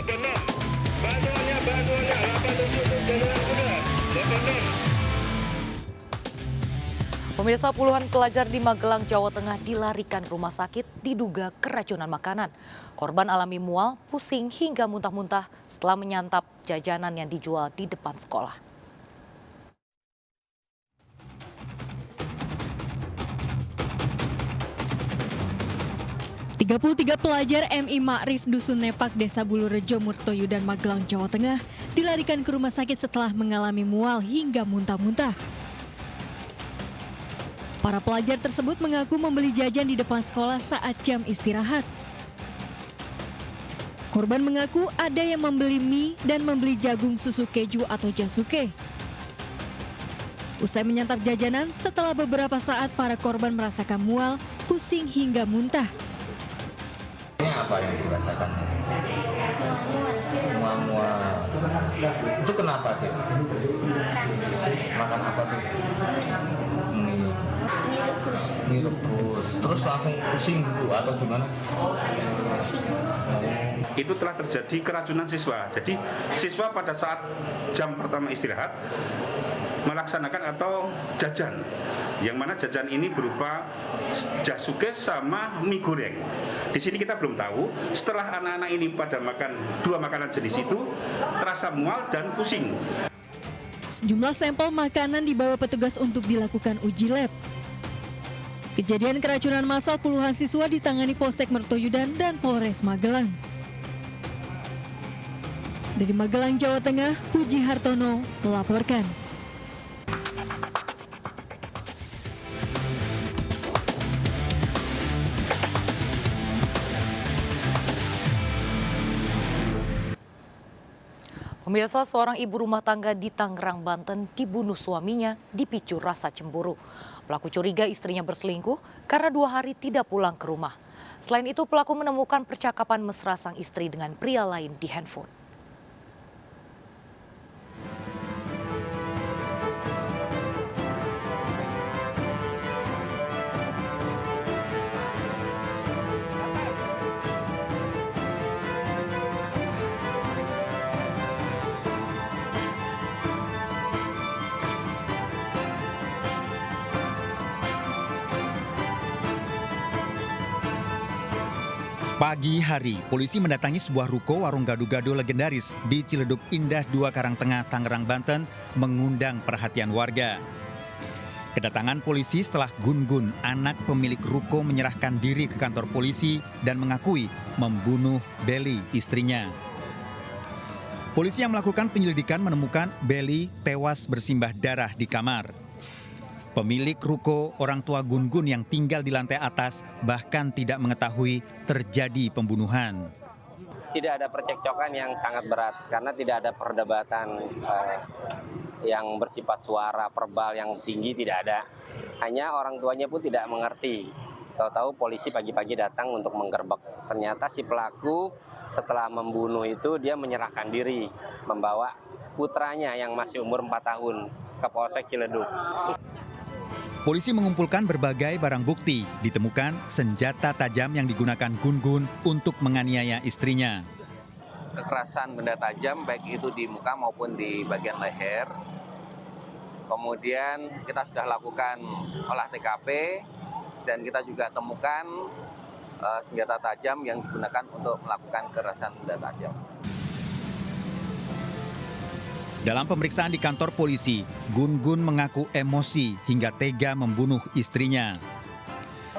86. Bantuannya 87 jalan kuda. 86. Pemirsa, puluhan pelajar di Magelang, Jawa Tengah dilarikan ke rumah sakit diduga keracunan makanan. Korban alami mual, pusing hingga muntah-muntah setelah menyantap jajanan yang dijual di depan sekolah. Tiga pelajar MI Ma'rif Dusun Nepak, Desa Bulurejo, Murtoyo, dan Magelang, Jawa Tengah dilarikan ke rumah sakit setelah mengalami mual hingga muntah-muntah. Para pelajar tersebut mengaku membeli jajan di depan sekolah saat jam istirahat. Korban mengaku ada yang membeli mie dan membeli jagung susu keju atau jasuke. Usai menyantap jajanan, setelah beberapa saat para korban merasakan mual, pusing hingga muntah. Ini apa yang dirasakan? Mual-mual. Itu kenapa sih? Makan apa tuh? Mie rebus. Terus langsung pusing gitu atau gimana? Itu telah terjadi keracunan siswa. Jadi siswa pada saat jam pertama istirahat melaksanakan atau jajan, yang mana jajan ini berupa jasuke sama mie goreng. Di sini kita belum tahu, setelah anak-anak ini pada makan dua makanan jenis itu terasa mual dan pusing. Sejumlah sampel makanan dibawa petugas untuk dilakukan uji lab. Kejadian keracunan massal puluhan siswa ditangani Polsek Mertoyudan dan Polres Magelang. Dari Magelang, Jawa Tengah, Puji Hartono melaporkan. Pemirsa, seorang ibu rumah tangga di Tangerang, Banten dibunuh suaminya dipicu rasa cemburu. Pelaku curiga istrinya berselingkuh karena 2 hari tidak pulang ke rumah. Selain itu, pelaku menemukan percakapan mesra sang istri dengan pria lain di handphone. Pagi hari, polisi mendatangi sebuah ruko warung gado-gado legendaris di Ciledug Indah 2 Karangtengah, Tangerang, Banten, mengundang perhatian warga. Kedatangan polisi setelah Gun-Gun, anak pemilik ruko, menyerahkan diri ke kantor polisi dan mengakui membunuh Beli, istrinya. Polisi yang melakukan penyelidikan menemukan Beli tewas bersimbah darah di kamar. Pemilik ruko, orang tua Gun-Gun yang tinggal di lantai atas, bahkan tidak mengetahui terjadi pembunuhan. Tidak ada percekcokan yang sangat berat karena tidak ada perdebatan yang bersifat suara verbal yang tinggi, tidak ada. Hanya orang tuanya pun tidak mengerti. Tahu-tahu polisi pagi-pagi datang untuk menggerbek. Ternyata si pelaku setelah membunuh itu dia menyerahkan diri, membawa putranya yang masih umur 4 tahun ke Polsek Ciledug. Polisi mengumpulkan berbagai barang bukti, ditemukan senjata tajam yang digunakan Gun-Gun untuk menganiaya istrinya. Kekerasan benda tajam baik itu di muka maupun di bagian leher. Kemudian kita sudah lakukan olah TKP dan kita juga temukan senjata tajam yang digunakan untuk melakukan kekerasan benda tajam. Dalam pemeriksaan di kantor polisi, Gun-Gun mengaku emosi hingga tega membunuh istrinya.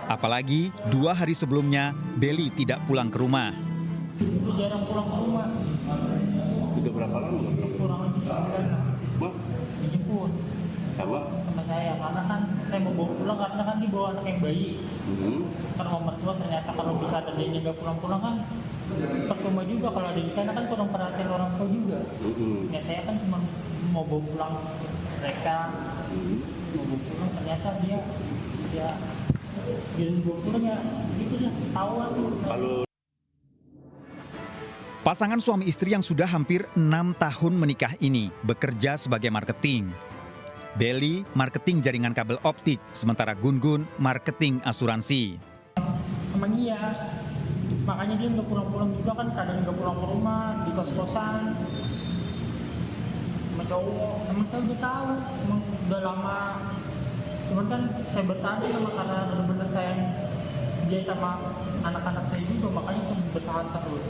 Apalagi 2 hari sebelumnya, Beli tidak pulang ke rumah. Jarang pulang ke rumah. Sudah berapa lama? Kurang lebih sebulan. Wah, Dijemput sama? sama saya, karena kan saya mau bawa pulang karena kan dibawa anak yang bayi. Kan sama mertua ternyata kalau bisa ada dia nggak pulang-pulang kan percuma juga, kalau ada di sana kan kurang perhatian orang tua juga. Ya saya kan cuma mau bawa pulang mereka, mau bawa pulang ternyata dia bawa pulang ya gitu lah, tahu aku. Pasangan suami istri yang sudah hampir 6 tahun menikah ini bekerja sebagai marketing. Beli marketing jaringan kabel optik, sementara Gun-Gun marketing asuransi. Emang iya, makanya dia nggak pulang-pulang juga kan, kadang nggak pulang ke rumah, kos-kosan sama cowok. Emang saya udah tahu, emang udah lama. Cuman kan saya bertahan sama karena benar-benar sayang dia sama anak-anak saya juga, makanya saya bertahan terus.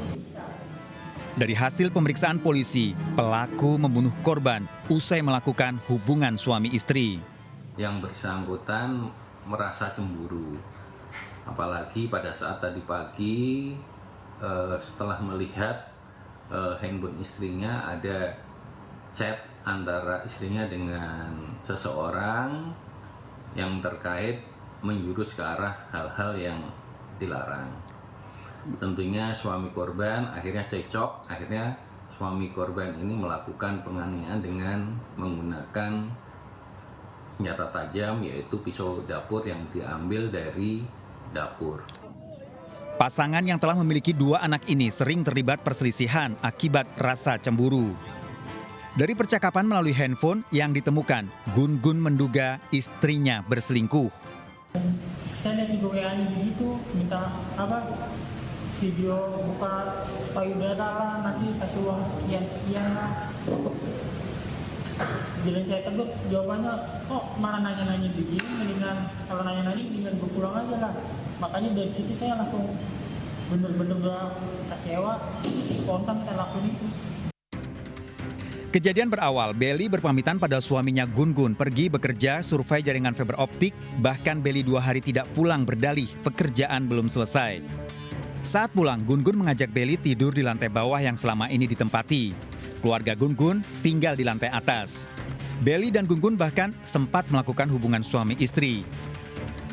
Dari hasil pemeriksaan polisi, pelaku membunuh korban usai melakukan hubungan suami istri. Yang bersangkutan merasa cemburu, apalagi pada saat tadi pagi setelah melihat handphone istrinya ada chat antara istrinya dengan seseorang yang terkait menjurus ke arah hal-hal yang dilarang. Tentunya suami korban akhirnya cekcok, akhirnya suami korban ini melakukan penganiayaan dengan menggunakan senjata tajam, yaitu pisau dapur yang diambil dari dapur. Pasangan yang telah memiliki 2 anak ini sering terlibat perselisihan akibat rasa cemburu. Dari percakapan melalui handphone yang ditemukan, Gun-Gun menduga istrinya berselingkuh. Saya lihat di WA-nya begitu, minta video buka payudara lah, nanti kasih uang sekian lah. Jadi saya tegur, jawabannya kok malah nanya-nanya begini, mendingan kalau nanya-nanya mendingan gue pulang aja lah. Makanya dari situ saya langsung bener-bener kecewa, spontan saya lakuin itu. Kejadian berawal, Belly berpamitan pada suaminya Gun-Gun pergi bekerja survei jaringan fiber optik, bahkan Belly 2 hari tidak pulang berdalih pekerjaan belum selesai. Saat pulang, Gun-Gun mengajak Belly tidur di lantai bawah yang selama ini ditempati. Keluarga Gun-Gun tinggal di lantai atas. Belly dan Gun-Gun bahkan sempat melakukan hubungan suami istri.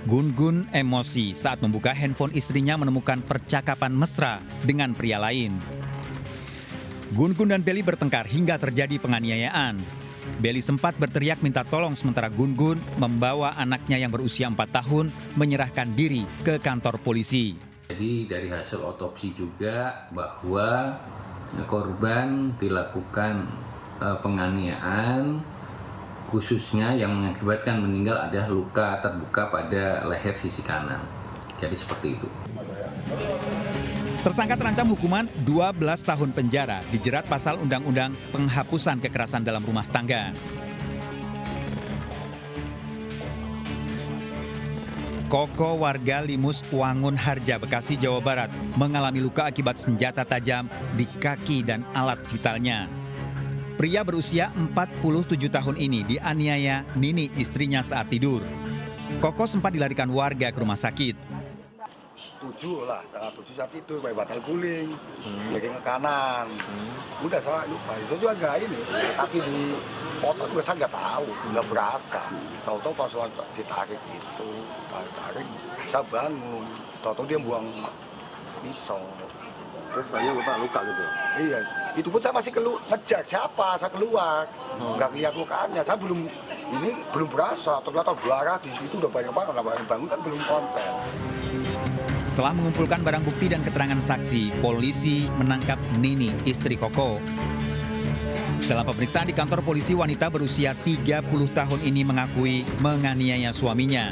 Gun-Gun emosi saat membuka handphone istrinya menemukan percakapan mesra dengan pria lain. Gun-Gun dan Belly bertengkar hingga terjadi penganiayaan. Belly sempat berteriak minta tolong sementara Gun-Gun membawa anaknya yang berusia 4 tahun menyerahkan diri ke kantor polisi. Jadi dari hasil otopsi juga bahwa korban dilakukan penganiayaan, khususnya yang mengakibatkan meninggal ada luka terbuka pada leher sisi kanan. Jadi seperti itu. Tersangka terancam hukuman 12 tahun penjara, dijerat pasal Undang-Undang Penghapusan Kekerasan dalam Rumah Tangga. Koko warga Limus Wangun Harja, Bekasi, Jawa Barat mengalami luka akibat senjata tajam di kaki dan alat vitalnya. Pria berusia 47 tahun ini dianiaya Nini istrinya saat tidur. Koko sempat dilarikan warga ke rumah sakit. 7 lah, setengah 7 saat itu kayak batal guling, lagi ke kanan. Udah saya lupa, itu juga enggak ini, kaki di potong juga saya nggak tahu, nggak berasa. Tahu-tahu pas ditarik itu, tarik, saya bangun. Tahu-tahu dia buang pisau. Terus tanya luka gitu? Iya, itu pun saya masih ngejar siapa, saya keluar, nggak lihat mukanya, saya belum berasa. Ternyata darah di situ udah banyak banget, bangun kan belum konsen. Setelah mengumpulkan barang bukti dan keterangan saksi, polisi menangkap Nini, istri Koko. Dalam pemeriksaan di kantor polisi, wanita berusia 30 tahun ini mengakui menganiaya suaminya.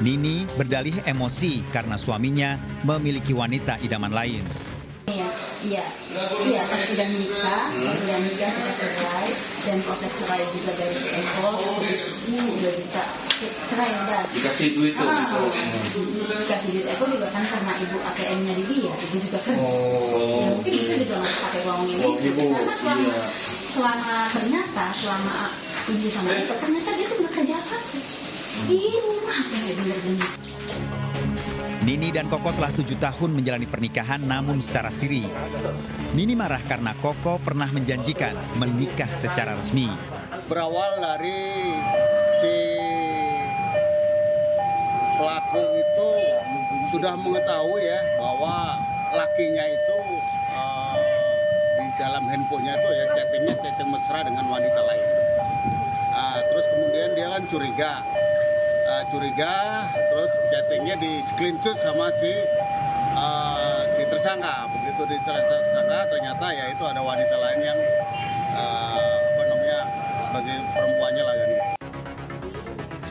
Nini berdalih emosi karena suaminya memiliki wanita idaman lain. Iya, pas sudah nikah kita cerai, dan proses cerai juga dari Eko, udah kita cerai udah. Dikasih duit tuh? Dikasih duit Eko juga kan karena ibu ATM-nya di dia, ibu juga kerja. Ya mungkin itu juga masih pakai uang ini. Karena selama ibu sama Eko, ternyata dia tuh bekerja apa sih? Di rumah kayak bener-bener. Nini dan Koko telah 7 tahun menjalani pernikahan namun secara siri. Nini marah karena Koko pernah menjanjikan menikah secara resmi. Berawal dari si pelaku itu sudah mengetahui ya bahwa lakinya itu di dalam handphonenya itu ya chatting mesra dengan wanita lain. Terus kemudian dia kan curiga, terus chattingnya di screenshot sama si tersangka. Begitu di tersangka ternyata ya itu ada wanita lain yang sebagai perempuannya lah kan.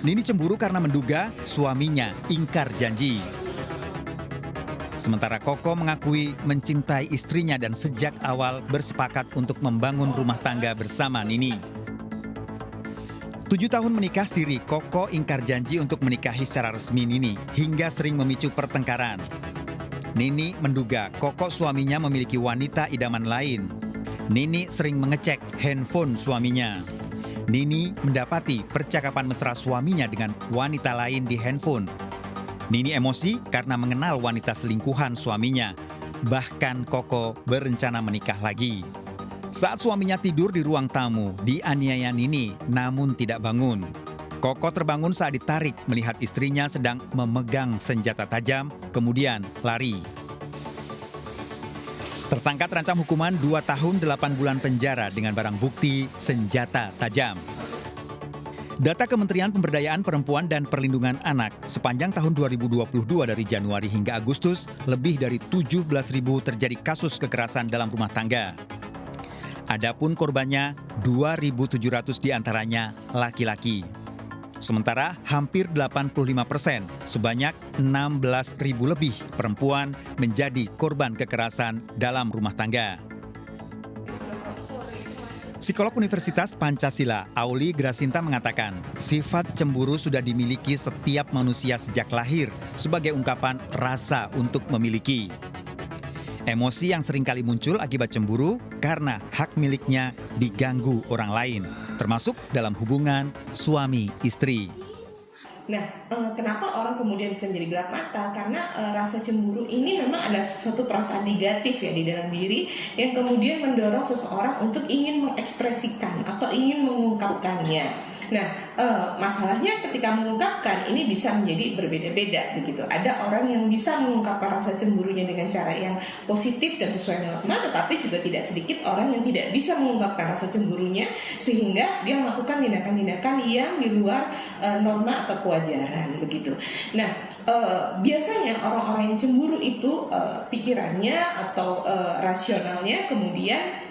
Nini cemburu karena menduga suaminya ingkar janji. Sementara Koko mengakui mencintai istrinya dan sejak awal bersepakat untuk membangun rumah tangga bersama Nini. 7 tahun menikah siri, Koko ingkar janji untuk menikahi secara resmi Nini hingga sering memicu pertengkaran. Nini menduga Koko suaminya memiliki wanita idaman lain. Nini sering mengecek handphone suaminya. Nini mendapati percakapan mesra suaminya dengan wanita lain di handphone. Nini emosi karena mengenal wanita selingkuhan suaminya. Bahkan Koko berencana menikah lagi. Saat suaminya tidur di ruang tamu, dianiaya Nini namun tidak bangun. Koko terbangun saat ditarik melihat istrinya sedang memegang senjata tajam, kemudian lari. Tersangka terancam hukuman 2 tahun 8 bulan penjara dengan barang bukti senjata tajam. Data Kementerian Pemberdayaan Perempuan dan Perlindungan Anak sepanjang tahun 2022 dari Januari hingga Agustus, lebih dari 17.000 terjadi kasus kekerasan dalam rumah tangga. Adapun korbannya 2.700 diantaranya laki-laki. Sementara hampir 85%, sebanyak 16.000 lebih perempuan menjadi korban kekerasan dalam rumah tangga. Psikolog Universitas Pancasila, Auli Grasinta mengatakan, sifat cemburu sudah dimiliki setiap manusia sejak lahir sebagai ungkapan rasa untuk memiliki. Emosi yang seringkali muncul akibat cemburu karena hak miliknya diganggu orang lain, termasuk dalam hubungan suami istri. Nah, kenapa orang kemudian bisa menjadi gelap mata? Karena rasa cemburu ini memang ada suatu perasaan negatif ya di dalam diri yang kemudian mendorong seseorang untuk ingin mengekspresikan atau ingin mengungkapkannya. Nah, masalahnya ketika mengungkapkan ini bisa menjadi berbeda-beda begitu. Ada orang yang bisa mengungkapkan rasa cemburunya dengan cara yang positif dan sesuai norma, tetapi juga tidak sedikit orang yang tidak bisa mengungkapkan rasa cemburunya sehingga dia melakukan tindakan-tindakan yang di luar norma atau kewajaran begitu. Nah, biasanya orang-orang yang cemburu itu pikirannya atau rasionalnya kemudian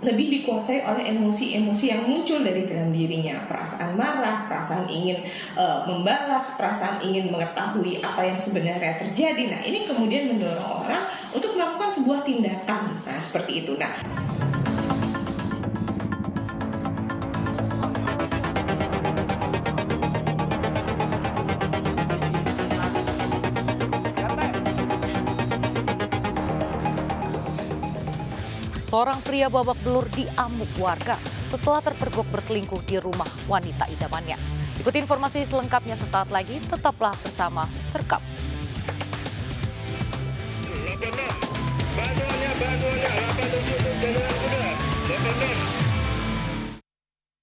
lebih dikuasai oleh emosi-emosi yang muncul dari dalam dirinya. Perasaan marah, perasaan ingin membalas, perasaan ingin mengetahui apa yang sebenarnya terjadi. Nah, ini kemudian mendorong orang untuk melakukan sebuah tindakan. Nah, seperti itu. Nah, Seorang pria babak belur diamuk warga setelah terpergok berselingkuh di rumah wanita idamannya. Ikuti informasi selengkapnya sesaat lagi, tetaplah bersama Serkap.